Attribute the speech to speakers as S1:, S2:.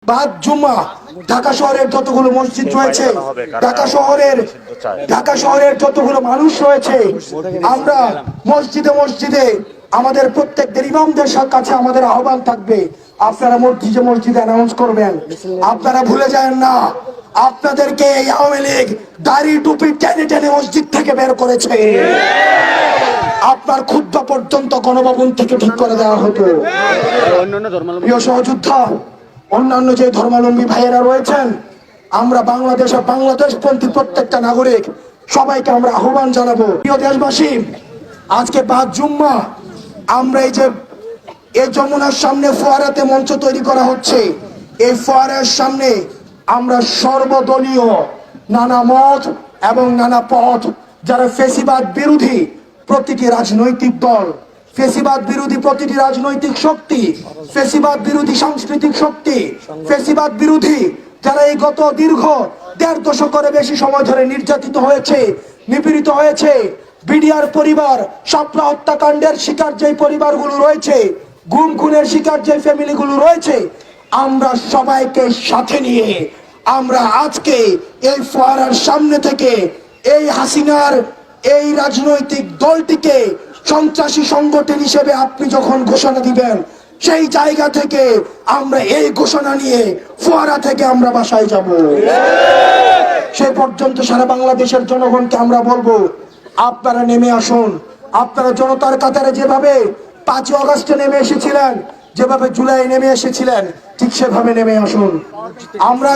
S1: বাদ জুম্মা ঢাকা শহরের যতগুলো মসজিদ রয়েছে, ঢাকা শহরের যতগুলো মানুষ রয়েছে, আমরা মসজিদে মসজিদে আমাদের প্রত্যেকদের ইমামদের কাছে আমাদের আহ্বান থাকবে, আপনারা মসজিদে মসজিদে অ্যানাউন্স করবেন। আপনারা ভুলে যান না, আপনাদেরকে এই আওয়ামী লীগ দাড়ি টুপি টেনে টেনে মসজিদ থেকে বের করেছে। আপনার খুতবা পর্যন্ত গণভবন থেকে ঠিক করে দেওয়া হতো। প্রিয় সহযোদ্ধা, অন্যান্য যে ধর্মাবলম্বী ভাইয়েরা রয়েছেন, আমরা বাংলাদেশপন্থী প্রত্যেকটা নাগরিক সবাইকে আমরা আহ্বান জানাবো। প্রিয় দেশবাসী, আজকে ৫ জুম্মা আমরা এই যমুনার সামনে ফোয়ারাতে মঞ্চ তৈরি করা হচ্ছে। এই ফোয়ারার সামনে আমরা সর্বদলীয় নানা মত এবং নানা পথ, যারা ফেসিবাদ বিরোধী প্রতিটি রাজনৈতিক দল, ফেসিবাদ বিরোধী প্রতিটি রাজনৈতিক শক্তি, ফেসিবাদ বিরোধী সাংস্কৃতিক শক্তি, ফেসিবাদ বিরোধী যারা এই গত দীর্ঘ ১.৫ দশকের বেশি সময় ধরে নির্যাতিত হয়েছে, নিপীড়িত হয়েছে, বিডিআর পরিবার, শাপলা হত্যাকাণ্ডের শিকার যে পরিবারগুলো রয়েছে, গুম খুনের শিকার যে ফ্যামিলিগুলো রয়েছে, আমরা সবাইকে সাথে নিয়ে আমরা আজকে এই ফোয়ারার সামনে থেকে এই হাসিনার এই রাজনৈতিক দলটিকে সন্ত্রাসী সংগঠন হিসেবে আপনি যখন ঘোষণা দিবেন, সেই জায়গা থেকে আমরা এই ঘোষণা নিয়ে ফোয়ারা থেকে আমরা বাসায় যাব। সেই পর্যন্ত সারা বাংলাদেশের জনগণকে আমরা বলবো, আপনারা নেমে আসুন। আপনারা জনতার কাতারে যেভাবে ৫ই আগস্টে নেমে এসেছিলেন, যেভাবে জুলাই নেমে এসেছিলেন, ঠিক সেভাবে নেমে আসুন। আমরা